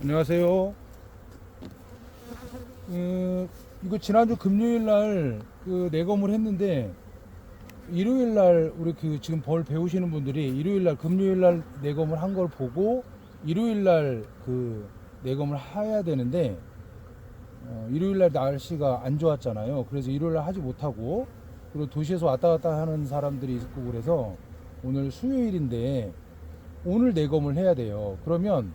안녕하세요. 이거 지난주 금요일 날그 내검을 했는데 일요일 날 우리 그 지금 벌 배우시는 분들이 일요일 날 금요일 날 내검을 한 걸 보고 일요일 날 그 내검을 해야 되는데 일요일 날 날씨가 안 좋았잖아요. 그래서 일요일 날 하지 못하고 그리고 도시에서 왔다 갔다 하는 사람들이 있고 그래서 오늘 수요일인데 오늘 내검을 해야 돼요. 그러면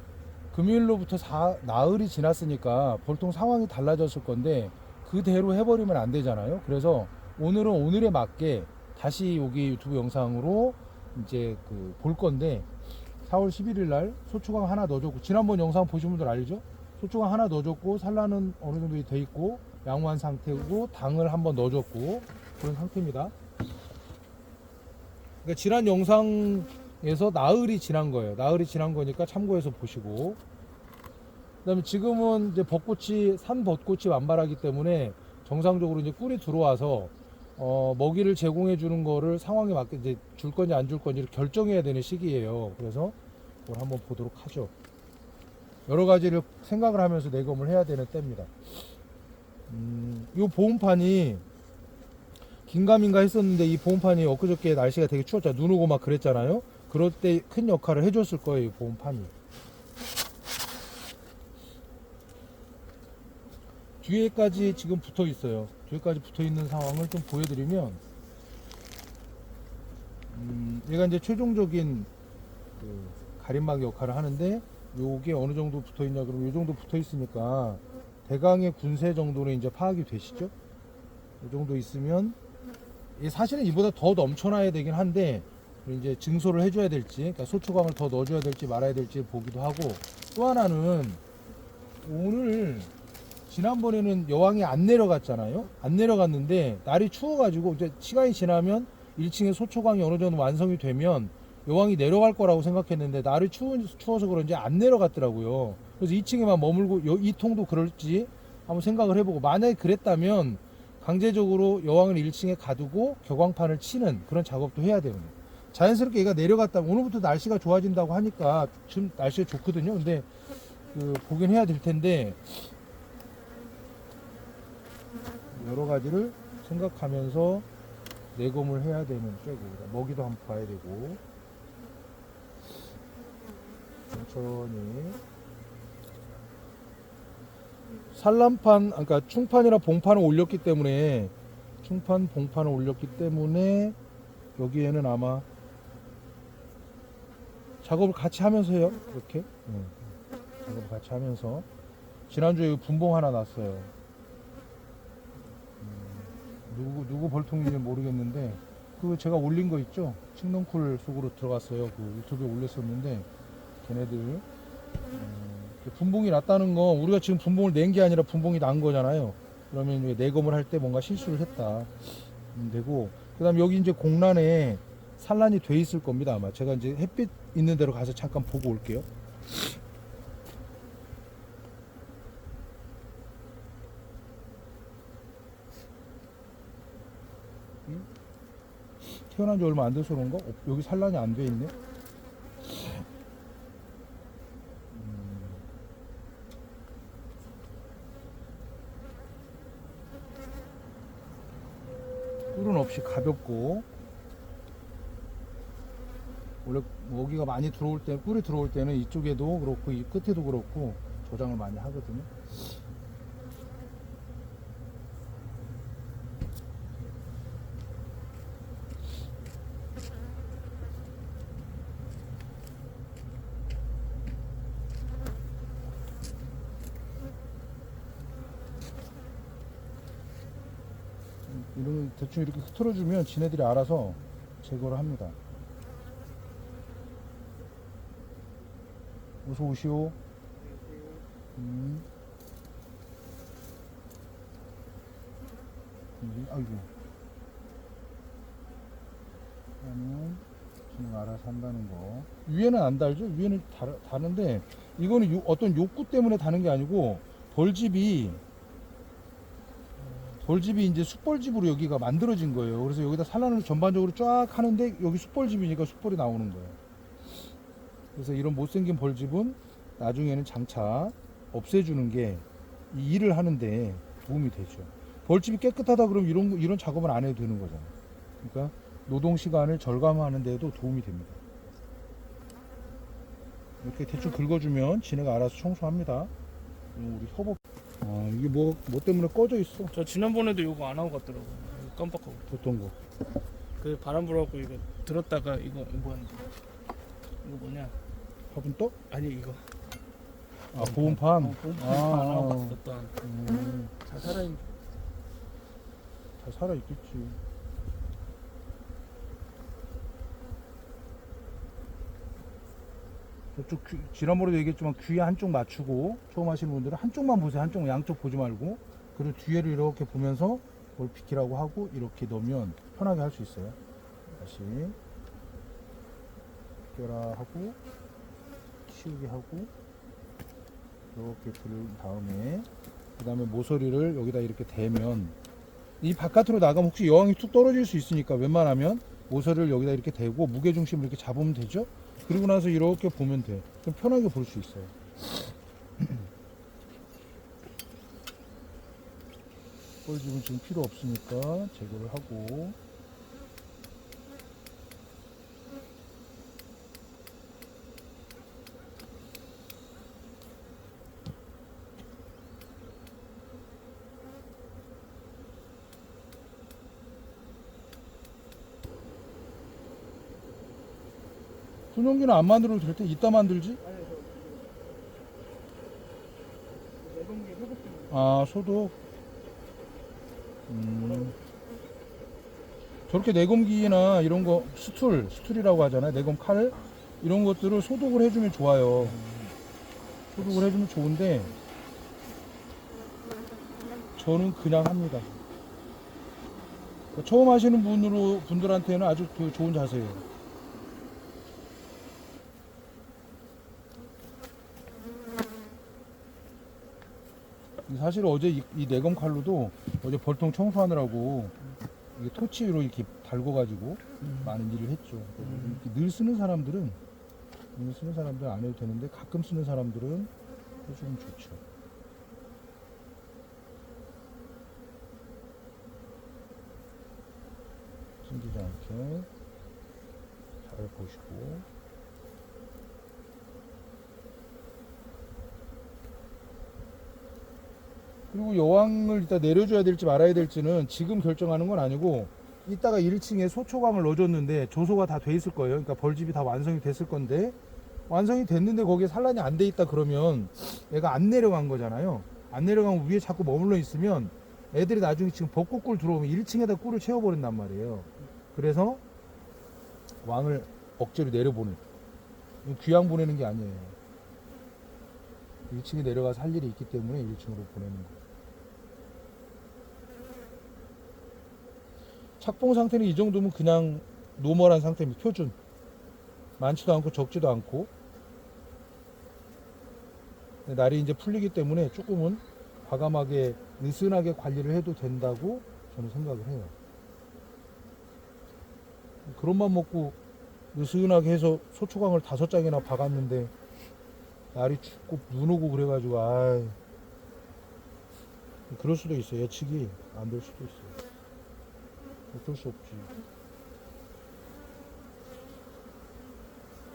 금요일로부터 나흘이 지났으니까 보통 상황이 달라졌을 건데 그대로 해버리면 안 되잖아요. 그래서 오늘은 오늘에 맞게 다시 여기 유튜브 영상으로 이제 그 볼 건데 4월 11일 날 소초강 하나 넣어줬고 지난번 영상 보신 분들 알죠? 소초강 하나 넣어줬고 산란은 어느 정도 돼 있고 양호한 상태고 당을 한번 넣어줬고 그런 상태입니다. 그러니까 지난 영상에서 나흘이 지난 거예요. 나흘이 지난 거니까 참고해서 보시고 그다음에 지금은 이제 벚꽃이 산 벚꽃이 완발하기 때문에 정상적으로 이제 꿀이 들어와서 먹이를 제공해 주는 거를 상황에 맞게 이제 줄 건지 안 줄 건지를 결정해야 되는 시기예요. 그래서 그걸 한번 보도록 하죠. 여러 가지를 생각을 하면서 내검을 해야 되는 때입니다. 이 보온판이 긴가민가 했었는데 이 보온판이 엊그저께 날씨가 되게 추웠잖아요. 눈 오고 막 그랬잖아요. 그럴 때 큰 역할을 해줬을 거예요. 이 보온판이. 뒤에까지 지금 붙어 있어요. 뒤에까지 붙어 있는 상황을 좀 보여드리면, 얘가 이제 최종적인 그 가림막 역할을 하는데, 요게 어느 정도 붙어 있냐 그러면 요 정도 붙어 있으니까 대강의 군세 정도는 이제 파악이 되시죠? 이 정도 있으면 사실은 이보다 더 넘쳐나야 되긴 한데 이제 증소를 해줘야 될지, 그러니까 소초광을 더 넣어줘야 될지 말아야 될지 보기도 하고 또 하나는 오늘 지난번에는 여왕이 안 내려갔잖아요. 안 내려갔는데 날이 추워가지고 이제 시간이 지나면 1층에 소초광이 어느 정도 완성이 되면 여왕이 내려갈 거라고 생각했는데 날이 추워서 그런지 안 내려갔더라고요. 그래서 2층에만 머물고 이 통도 그럴지 한번 생각을 해보고 만약에 그랬다면 강제적으로 여왕을 1층에 가두고 격광판을 치는 그런 작업도 해야 되는 거예요. 자연스럽게 얘가 내려갔다면 오늘부터 날씨가 좋아진다고 하니까 지금 날씨가 좋거든요. 근데 보긴 해야 될 텐데 여러 가지를 생각하면서 내검을 해야 되는 쇠고기다. 먹이도 한번 봐야 되고 천천히 산란판, 그러니까 충판이나 봉판을 올렸기 때문에 충판, 봉판을 올렸기 때문에 여기에는 아마 작업을 같이 하면서 해요. 이렇게 작업을 같이 하면서 지난주에 분봉 하나 났어요. 누구 벌통인지 모르겠는데 그 제가 올린 거 있죠? 칡넝쿨 속으로 들어갔어요. 그 유튜브에 올렸었는데 걔네들 분봉이 났다는 거 우리가 지금 분봉을 낸 게 아니라 분봉이 난 거잖아요. 그러면 내검을 할 때 뭔가 실수를 했다 되고 그다음 여기 이제 공란에 산란이 돼 있을 겁니다. 아마 제가 이제 햇빛 있는 데로 가서 잠깐 보고 올게요. 태어난 지 얼마 안 돼서 그런가? 여기 산란이 안 돼 있네. 꿀은 없이 가볍고 원래 먹이가 많이 들어올 때 꿀이 들어올 때는 이쪽에도 그렇고 이 끝에도 그렇고 저장을 많이 하거든요. 이런 대충 이렇게 흐트러주면 지네들이 알아서 제거를 합니다. 어서 오시오. 아이고. 그러면 지금 알아서 한다는 거. 위에는 안 달죠? 위에는 다는데 이거는 어떤 욕구 때문에 다는 게 아니고 벌집이 이제 숯벌집으로 여기가 만들어진 거예요. 그래서 여기다 산란을 전반적으로 쫙 하는데 여기 숯벌집이니까 숯벌이 나오는 거예요. 그래서 이런 못생긴 벌집은 나중에는 장차 없애주는 게 이 일을 하는데 도움이 되죠. 벌집이 깨끗하다 그러면 이런 작업은 안 해도 되는 거잖아요. 그러니까 노동 시간을 절감하는 데도 도움이 됩니다. 이렇게 대충 긁어주면 지네가 알아서 청소합니다. 우리 협업. 이게 뭐 때문에 꺼져 있어? 저 지난번에도 이거 안 하고 갔더라고. 이거 깜빡하고. 어떤 거? 그 바람 불어갖고 이거 들었다가 이거 뭐냐? 화분 떠? 아니 이거. 보온판. 보온판 안 하고 갔었던. 잘 살아있는. 잘 살아 있겠지. 저쪽 지난번에도 얘기했지만 귀에 한쪽 맞추고 처음 하시는 분들은 한쪽만 보세요. 한쪽 양쪽 보지 말고. 그리고 뒤에를 이렇게 보면서 뭘 비키라고 하고 이렇게 넣으면 편하게 할 수 있어요. 다시 비켜라 하고 치우기 하고 이렇게 들은 다음에 그 다음에 모서리를 여기다 이렇게 대면 이 바깥으로 나가면 혹시 여왕이 툭 떨어질 수 있으니까 웬만하면 모서리를 여기다 이렇게 대고 무게중심을 이렇게 잡으면 되죠. 그리고 나서 이렇게 보면 돼. 좀 편하게 볼 수 있어요. 뻘집은 지금 필요 없으니까 제거를 하고 분용기는 안 만들어도 될 때 이따 만들지? 소독. 저렇게 내검기나 이런 거 스툴이라고 하잖아요. 내검 칼 이런 것들을 소독을 해주면 좋아요. 소독을 해주면 좋은데 저는 그냥 합니다. 처음 하시는 분들한테는 아주 좋은 자세예요. 사실 어제 이 내검 칼로도 어제 벌통 청소하느라고 이게 토치 위로 이렇게 달궈가지고 많은 일을 했죠. 늘 쓰는 사람들은 안 해도 되는데 가끔 쓰는 사람들은 해주면 좋죠. 숨기지 않게 잘 보시고. 그리고 여왕을 이따 내려줘야 될지 말아야 될지는 지금 결정하는 건 아니고 이따가 1층에 소초광을 넣어줬는데 조소가 다 돼 있을 거예요. 그러니까 벌집이 다 완성이 됐을 건데 완성이 됐는데 거기에 산란이 안 돼 있다 그러면 얘가 안 내려간 거잖아요. 안 내려가면 위에 자꾸 머물러 있으면 애들이 나중에 지금 벚꽃꿀 들어오면 1층에다 꿀을 채워버린단 말이에요. 그래서 왕을 억지로 내려보는, 귀양 보내는 게 아니에요. 1층에 내려가서 할 일이 있기 때문에 1층으로 보내는 거예요. 착봉 상태는 이 정도면 그냥 노멀한 상태입니다. 표준. 많지도 않고 적지도 않고. 날이 이제 풀리기 때문에 조금은 과감하게 느슨하게 관리를 해도 된다고 저는 생각을 해요. 그런 맘 먹고 느슨하게 해서 소초광을 5장이나 박았는데 날이 춥고 눈 오고 그래가지고 그럴 수도 있어요. 예측이 안 될 수도 있어요. 어쩔 수 없지.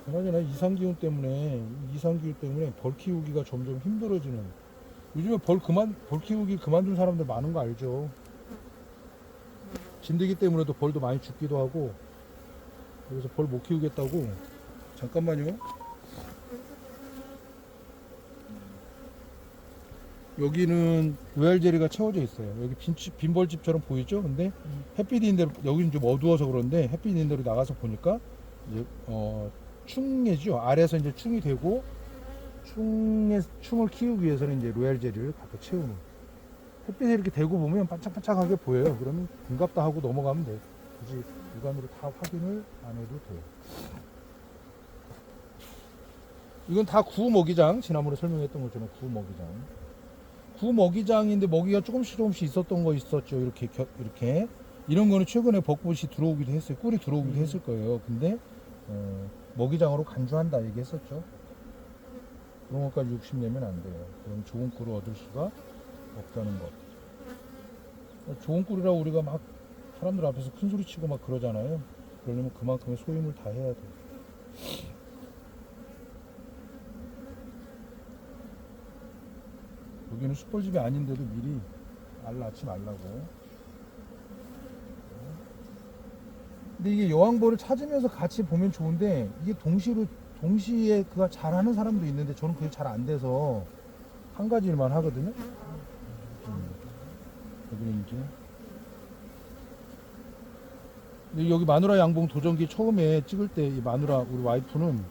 그나저나 이상기후 때문에 벌 키우기가 점점 힘들어지는. 요즘에 벌 키우기 그만둔 사람들 많은 거 알죠? 진드기 때문에도 벌도 많이 죽기도 하고. 그래서 벌 못 키우겠다고. 잠깐만요. 여기는 로얄 제리가 채워져 있어요. 여기 빈 벌집처럼 보이죠? 근데 햇빛이 있는 대로, 여기는 좀 어두워서 그런데 햇빛이 있는 대로 나가서 보니까 이제 충이죠. 아래에서 이제 충이 되고 충을 키우기 위해서는 이제 로얄 제리를 갖다 채우는. 햇빛에 이렇게 대고 보면 반짝반짝하게 보여요. 그러면 반갑다 하고 넘어가면 돼. 굳이 육안으로 다 확인을 안 해도 돼요. 이건 다 구먹이장. 지난번에 설명했던 것처럼 구먹이장. 구먹이장인데 먹이가 조금씩 있었던 거 있었죠. 이렇게 이런 거는 최근에 벚꽃이 들어오기도 했어요. 꿀이 들어오기도 했을 거예요. 근데 먹이장으로 간주한다 얘기했었죠. 그런 것까지 욕심내면 안 돼요. 그럼 좋은 꿀을 얻을 수가 없다는 것. 좋은 꿀이라고 우리가 막 사람들 앞에서 큰 소리 치고 막 그러잖아요. 그러려면 그만큼의 소임을 다 해야 돼. 여기는 숯벌집이 아닌데도 미리 알라치 말라고. 근데 이게 여왕벌을 찾으면서 같이 보면 좋은데 이게 동시에 그가 잘하는 사람도 있는데 저는 그게 잘 안 돼서 한 가지 일만 하거든요. 여기는 이제 근데 여기 마누라 양봉 도전기 처음에 찍을 때 이 마누라 우리 와이프는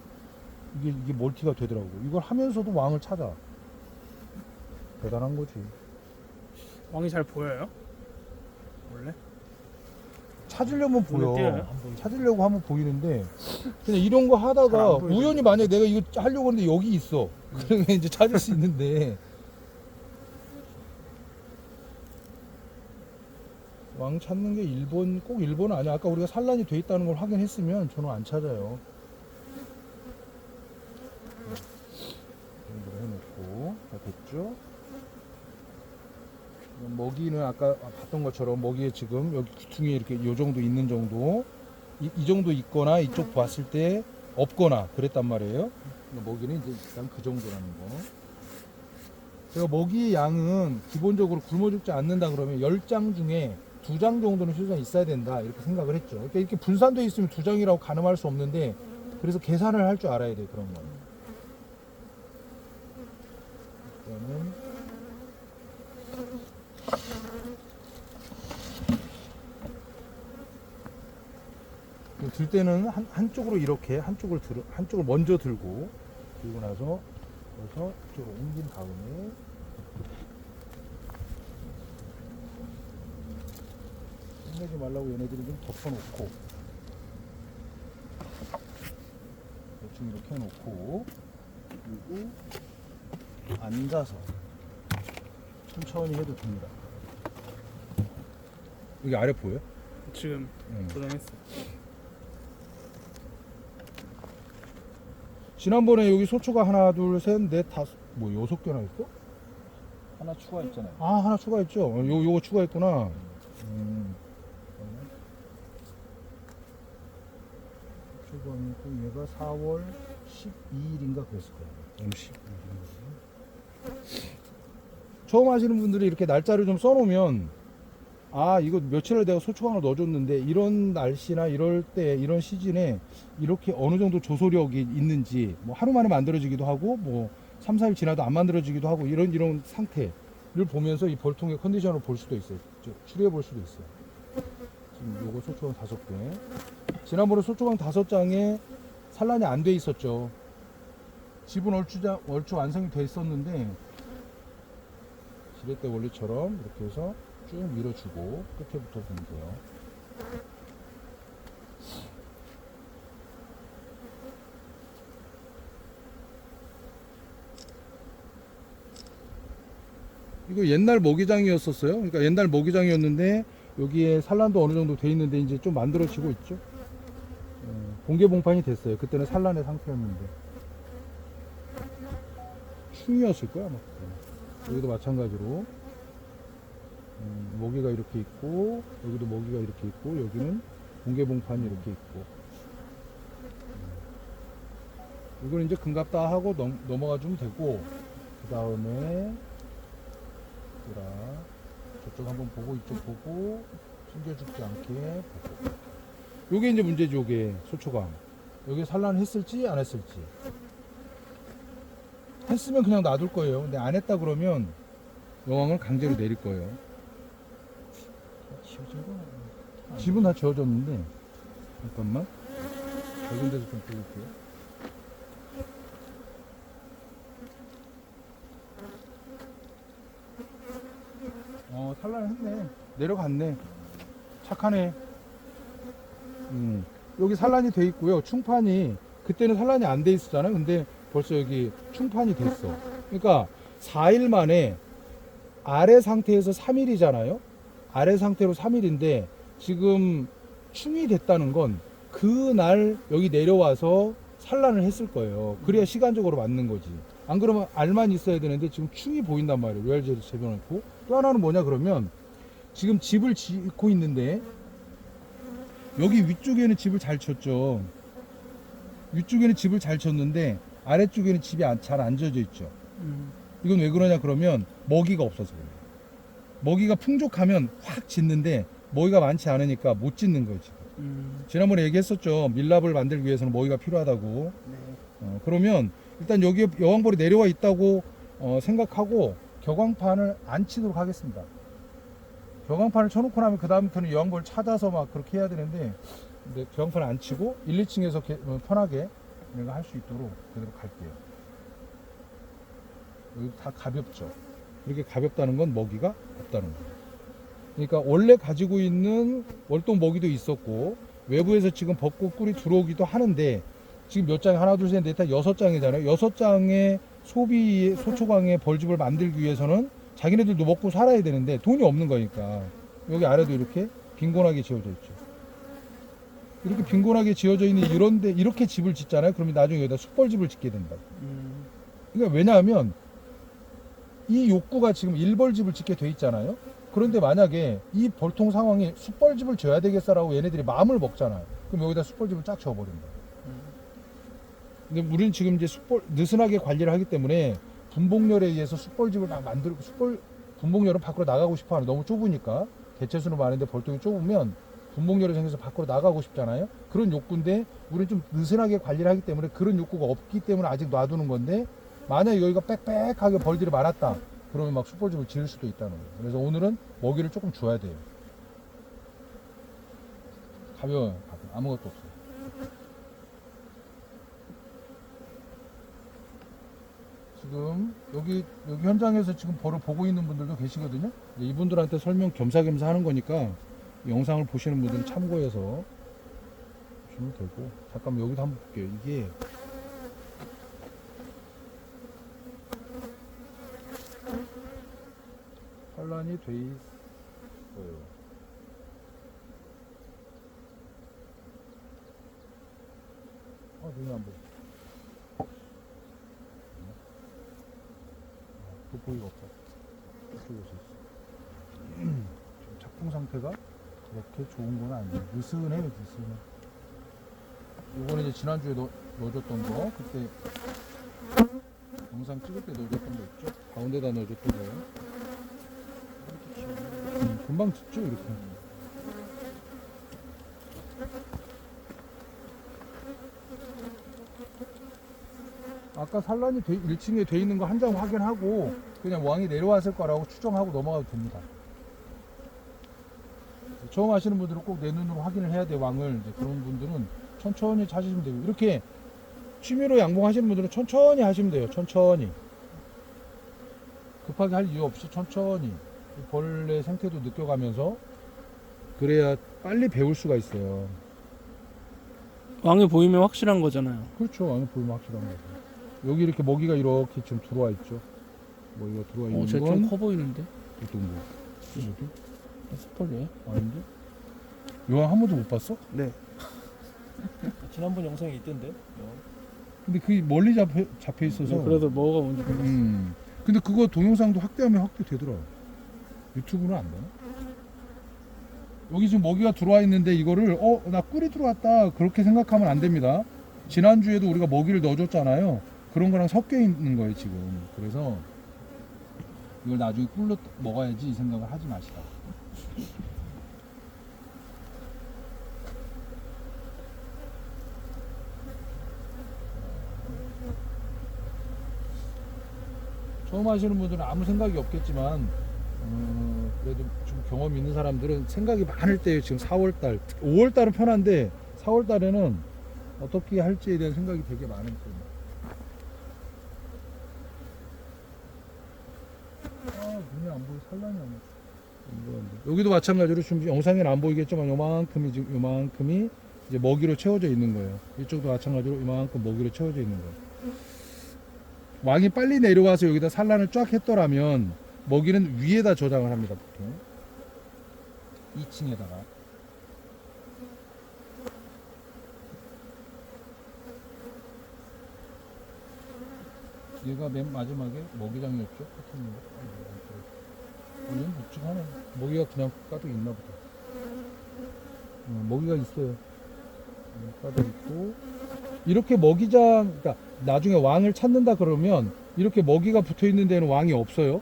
이게 멀티가 되더라고. 이걸 하면서도 왕을 찾아. 대단한 거지. 왕이 잘 보여요? 원래? 찾으려면 보여. 띄어요? 찾으려고 하면 보이는데 그냥 이런 거 잘 하다가 안 보이죠. 우연히 만약에 내가 이거 하려고 하는데 여기 있어. 그러면 이제 찾을 수 있는데 왕 찾는 게 꼭 일본은 아니야. 아까 우리가 산란이 돼 있다는 걸 확인했으면 저는 안 찾아요. 이 정도로 해놓고 다 됐죠? 먹이는 아까 봤던 것처럼 먹이에 지금 여기 귀퉁이에 이렇게 요 정도 있는 정도 이 정도 있거나 이쪽 봤을 때 없거나 그랬단 말이에요. 먹이는 이제 일단 그 정도라는 거. 제가 먹이의 양은 기본적으로 굶어 죽지 않는다 그러면 10장 중에 2장 정도는 실제로 있어야 된다 이렇게 생각을 했죠. 그러니까 이렇게 분산되어 있으면 2장이라고 가늠할 수 없는데 그래서 계산을 할 줄 알아야 돼 그런 건. 일단은 들 때는 한쪽으로 이렇게 한쪽을 먼저 들고 나서 그래서 이쪽으로 옮긴 다음에 끝내지 말라고 얘네들이 좀 덮어놓고 대충 이렇게 해놓고 그리고 앉아서 천천히 해도 됩니다. 여기 아래 보여? 지금 도전했어. 지난번에 여기 소초가 하나, 둘, 셋, 넷, 다섯, 뭐 6개나 있어? 하나 추가했잖아요. 아, 하나 추가했죠? 요거 추가했구나. 추가했고, 얘가 4월 12일인가 그랬을 거예요. 12일. 처음 하시는 분들이 이렇게 날짜를 좀 써놓으면, 아, 이거 며칠을 내가 소초강을 넣어줬는데, 이런 날씨나 이럴 때, 이런 시즌에 이렇게 어느 정도 조소력이 있는지, 뭐 하루 만에 만들어지기도 하고, 뭐 3, 4일 지나도 안 만들어지기도 하고, 이런 상태를 보면서 이 벌통의 컨디션을 볼 수도 있어요. 추리해 볼 수도 있어요. 지금 요거 소초강 5개. 지난번에 소초강 5장에 산란이 안 돼 있었죠. 지분 얼추 완성이 돼 있었는데, 지렛대 원리처럼 이렇게 해서 쭉 밀어주고 끝에부터 보면 돼요. 이거 옛날 먹이장이었었어요. 그러니까 옛날 먹이장이었는데 여기에 산란도 어느 정도 돼 있는데 이제 좀 만들어지고 있죠. 공개 봉판이 됐어요. 그때는 산란의 상태였는데 충이었을 거야 아마. 여기도 마찬가지로 먹이가 이렇게 있고 여기도 먹이가 이렇게 있고 여기는 공개 봉판이 이렇게 있고 이걸 이제 금갑다 하고 넘어가 주면 되고 그 다음에 저쪽 한번 보고 이쪽 보고 숨겨 죽지 않게 보고 요게 이제 문제죠. 요게 소초강 여기 산란했을지 안 했을지 했으면 그냥 놔둘 거예요. 근데 안 했다 그러면 여왕을 강제로 내릴 거예요. 지워진 거 집은 다 지어졌는데 잠깐만 작은 데서 좀 보여줄게요. 산란했네. 내려갔네. 착하네. 여기 산란이 돼 있고요. 충판이 그때는 산란이 안 돼 있었잖아요. 근데 벌써 여기 충판이 됐어. 그러니까 4일 만에 아래 상태에서 3일이잖아요. 아래 상태로 3일인데 지금 충이 됐다는 건 그날 여기 내려와서 산란을 했을 거예요. 그래야 시간적으로 맞는 거지. 안 그러면 알만 있어야 되는데 지금 충이 보인단 말이에요. 로얄젤리 재배해놓고. 또 하나는 뭐냐 그러면 지금 집을 짓고 있는데 여기 위쪽에는 집을 잘 쳤죠. 위쪽에는 집을 잘 쳤는데 아래쪽에는 집이 잘 안 져져 있죠. 이건 왜 그러냐 그러면 먹이가 없어서 그래요. 먹이가 풍족하면 확 짓는데 먹이가 많지 않으니까 못 짓는 거예요 지금. 지난번에 얘기했었죠. 밀랍을 만들기 위해서는 먹이가 필요하다고. 네. 그러면 일단 여기에 여왕벌이 내려와 있다고 생각하고 격앙판을 안 치도록 하겠습니다. 격앙판을 쳐놓고 나면 그 다음부터는 여왕벌 찾아서 막 그렇게 해야 되는데 근데 격앙판을 안 치고 1, 2층에서 편하게 내가 할 수 있도록 그대로 갈게요. 여기 다 가볍죠. 이렇게 가볍다는 건 먹이가 없다는 거예요. 그러니까 원래 가지고 있는 월동 먹이도 있었고 외부에서 지금 벚꽃 꿀이 들어오기도 하는데 지금 몇 장이 하나 둘 셋 넷 다 6장이잖아요. 6장의 소비 소초광의 벌집을 만들기 위해서는 자기네들도 먹고 살아야 되는데 돈이 없는 거니까 여기 아래도 이렇게 빈곤하게 지어져 있죠. 이렇게 빈곤하게 지어져 있는 이런데 이렇게 집을 짓잖아요. 그러면 나중에 여기다 숯벌집을 짓게 된다. 그러니까 왜냐하면 이 욕구가 지금 일벌집을 짓게 돼 있잖아요. 그런데 만약에 이 벌통 상황에 숯벌집을 져야 되겠어라고 얘네들이 마음을 먹잖아요. 그럼 여기다 숯벌집을 쫙 지어버린다. 근데 우리는 지금 이제 느슨하게 관리를 하기 때문에 분봉열에 의해서 숯벌집을 막 만들고 분봉열은 밖으로 나가고 싶어 하는 너무 좁으니까 개체수는 많은데 벌통이 좁으면 분봉열이 생겨서 밖으로 나가고 싶잖아요. 그런 욕구인데 우리는 좀 느슨하게 관리를 하기 때문에 그런 욕구가 없기 때문에 아직 놔두는 건데 만약에 여기가 빽빽하게 벌들이 많았다 그러면 막 숯벌집을 지을 수도 있다는 거예요. 그래서 오늘은 먹이를 조금 줘야 돼요. 가벼워요. 아무것도 없어요. 지금 여기 현장에서 지금 벌을 보고 있는 분들도 계시거든요. 이분들한테 설명 겸사겸사 하는 거니까 영상을 보시는 분들은 참고해서 보시면 되고. 잠깐만 여기도 한번 볼게요. 이게 산란이 돼 있어요. 눈이 안 보여. 돋보기가 없어. 이쪽에서 있어. 지금 작품 상태가 그렇게 좋은 건 아니에요. 느슨해요, 느슨해. 요거는 이제 지난주에 넣어줬던 거, 그때 영상 찍을 때 넣어줬던 거 있죠? 가운데다 넣어줬던 거예요. 금방 짓죠, 이렇게. 아까 산란이 1층에 돼 있는 거 한 장 확인하고 그냥 왕이 내려왔을 거라고 추정하고 넘어가도 됩니다. 처음 하시는 분들은 꼭 내 눈으로 확인을 해야 돼요, 왕을. 이제 그런 분들은 천천히 찾으시면 되고, 이렇게 취미로 양봉하시는 분들은 천천히 하시면 돼요. 천천히. 급하게 할 이유 없이 천천히 벌레 생태도 느껴가면서 그래야 빨리 배울 수가 있어요. 왕이 보이면 확실한 거잖아요. 그렇죠. 왕이 보이면 확실한 거죠. 여기 이렇게 먹이가 이렇게 좀 들어와 있죠. 먹이가 들어와 있는 쟤 건 좀 커 보이는데? 어떤 거? 어디? 숯벌이에요? 아닌데? 여왕 한 번도 못 봤어? 네. 지난번 영상에 있던데. 근데 그게 멀리 잡혀 있어서. 그래도 뭐가 뭔지 모르겠어요. 근데 그거 동영상도 확대하면 확대되더라. 유튜브는 안 되나? 여기 지금 먹이가 들어와 있는데 이거를 나 꿀이 들어왔다 그렇게 생각하면 안 됩니다. 지난주에도 우리가 먹이를 넣어줬잖아요. 그런 거랑 섞여 있는 거예요 지금. 그래서 이걸 나중에 꿀로 먹어야지 이 생각을 하지 마시라. 처음 하시는 분들은 아무 생각이 없겠지만 그래도 좀 경험 있는 사람들은 생각이 많을 때예요. 지금 4월달, 5월달은 편한데 4월달에는 어떻게 할지에 대한 생각이 되게 많은 편이에요. 눈이 안 보여. 산란이 안 보여. 여기도 마찬가지로 지금 영상에는 안 보이겠지만 요만큼이 이제 먹이로 채워져 있는 거예요. 이쪽도 마찬가지로 이만큼 먹이로 채워져 있는 거예요. 왕이 빨리 내려와서 여기다 산란을 쫙 했더라면 먹이는 위에다 저장을 합니다. 보통 2층에다가. 얘가 맨 마지막에 먹이장이었죠? 같은 거. 얘는 묵직하네. 먹이가 그냥 가득 있나 보다. 먹이가 있어요. 가득 있고. 이렇게 먹이장, 그러니까 나중에 왕을 찾는다 그러면 이렇게 먹이가 붙어 있는 데는 왕이 없어요.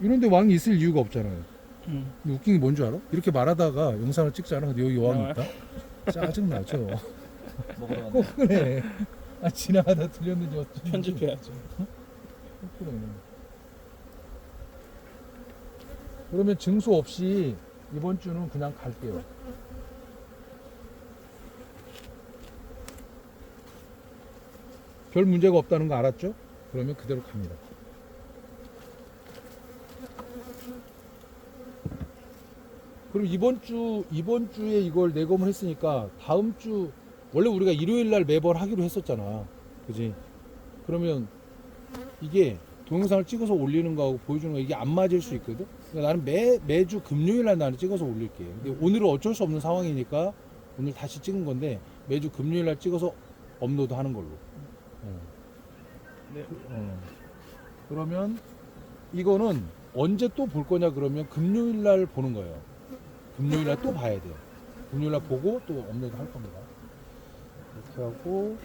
이런 데 왕이 있을 이유가 없잖아요. 근데 웃긴 게 뭔 줄 알아? 이렇게 말하다가 영상을 찍잖아. 근데 여기 왕이 있다? 짜증나죠. 먹으러 꼭 간다. 그래. 아, 지나가다 들렸는지 어쩐지. 편집해야죠. 꼭 그래. 그러면 증소 없이 이번 주는 그냥 갈게요. 별 문제가 없다는 거 알았죠? 그러면 그대로 갑니다. 그럼 이번 주에 이걸 내검을 했으니까 다음 주, 원래 우리가 일요일 날 매번 하기로 했었잖아. 그지? 그러면 이게 동영상을 찍어서 올리는 거하고 보여주는 거 이게 안 맞을 수 있거든? 그러니까 나는 매주 금요일 날 나는 찍어서 올릴게. 근데 오늘은 어쩔 수 없는 상황이니까 오늘 다시 찍은 건데 매주 금요일 날 찍어서 업로드 하는 걸로. 네. 그러면 이거는 언제 또 볼 거냐 그러면 금요일 날 보는 거예요. 금요일 날 또 봐야 돼요. 금요일 날 보고 또 업로드 할 겁니다. 이렇게 하고,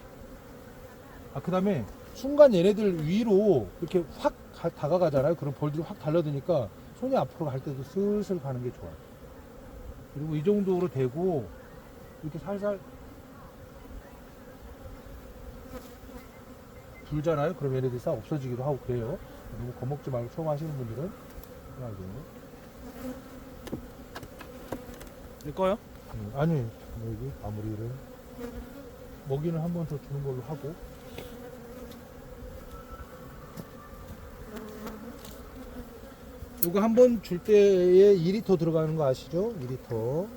그 다음에 순간 얘네들 위로 이렇게 확 다가가잖아요. 그럼 벌들이 확 달려드니까 손이 앞으로 갈 때도 슬슬 가는 게 좋아요. 그리고 이 정도로 되고 이렇게 살살 불잖아요. 그럼 얘네들이 싹 없어지기도 하고 그래요. 너무 겁먹지 말고 처음 하시는 분들은 편하게. 내 거요? 아니, 여기 마무리를 먹이는 한 번 더 주는 걸로 하고. 요거 한 번 줄 때에 2리터 들어가는 거 아시죠? 2리터.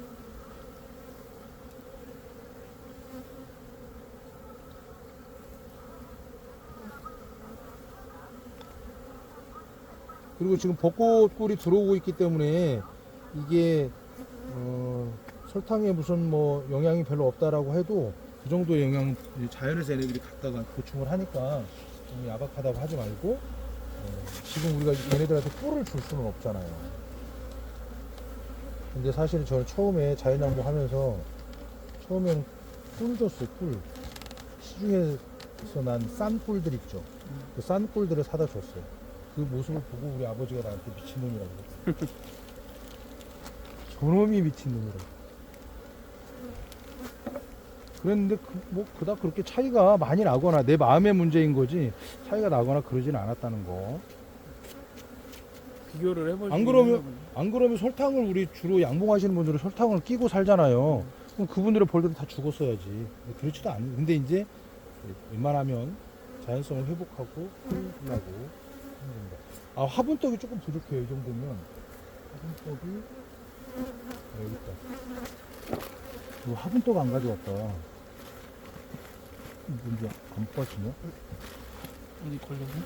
그리고 지금 벚꽃꿀이 들어오고 있기 때문에 이게 설탕에 무슨 뭐 영향이 별로 없다라고 해도 그 정도의 영향은 자연에서 얘네들이 갖다가 보충을 하니까 너무 야박하다고 하지 말고, 지금 우리가 얘네들한테 꿀을 줄 수는 없잖아요. 근데 사실은 저는 처음에 자연양보 하면서 처음에는 꿀 줬어요. 꿀, 시중에서 난 싼 꿀들 있죠. 그 싼 꿀들을 사다 줬어요. 그 모습을 보고 우리 아버지가 나한테 미친놈이라고 그랬어요. 저놈이 미친놈이라고. 그랬는데 그닥 그렇게 차이가 많이 나거나 내 마음의 문제인 거지 차이가 나거나 그러진 않았다는 거. 비교를 해볼 수 안 그러면 설탕을 우리 주로 양봉하시는 분들은 설탕을 끼고 살잖아요. 그럼 그분들의 벌들은 다 죽었어야지. 그렇지도 않아요. 근데 이제 웬만하면 자연성을 회복하고 하려고 하는 겁니다. 화분떡이 조금 부족해요. 이 정도면 화분떡이 여기 있다. 화분떡 안 가져왔다. 뭔지 안 빠지냐? 어디 걸렸나?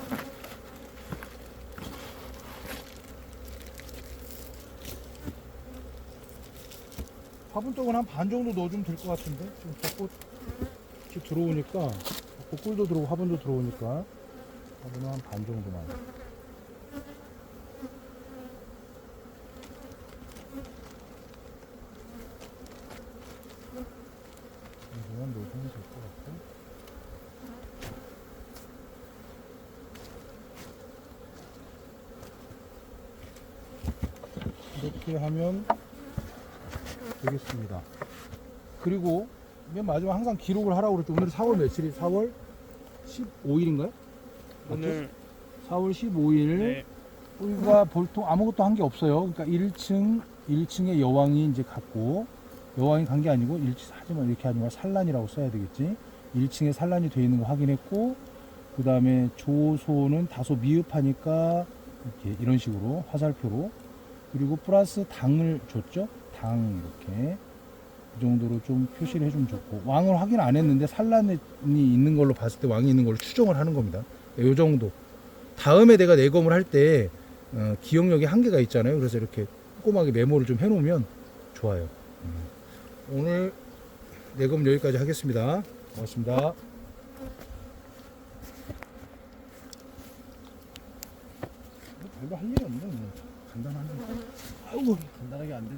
화분떡은 한 반 정도 넣어주면 될 것 같은데 지금 벚꽃이 들어오니까 벚꿀도 들어오고 화분도 들어오니까 화분은 한 반 정도만. 이거만 넣어주면 될 것 같고. 이렇게 하면 되겠습니다. 그리고 맨 마지막 항상 기록을 하라고 그랬죠. 오늘 4월 며칠이? 4월 15일인가요? 오늘 4월 15일. 네. 우리가 보통 아무것도 한 게 없어요. 그러니까 1층에 여왕이 이제 갔고, 여왕이 간 게 아니고 하지만 이렇게 하지 마, 산란이라고 써야 되겠지. 1층에 산란이 되어 있는 거 확인했고, 그 다음에 조소는 다소 미흡하니까 이렇게 이런 식으로 화살표로, 그리고 플러스 당을 줬죠. 당 이렇게 그 정도로 좀 표시를 해주면 좋고, 왕을 확인 안 했는데 산란이 있는 걸로 봤을 때 왕이 있는 걸로 추정을 하는 겁니다. 이 정도. 다음에 내가 내검을 할 때 기억력이 한계가 있잖아요. 그래서 이렇게 꼼꼼하게 메모를 좀 해놓으면 좋아요. 오늘 내검 여기까지 하겠습니다. 고맙습니다. 별로 할 일이 없네. 뭐. 간단하게. 아이고 간단하게 안 되지.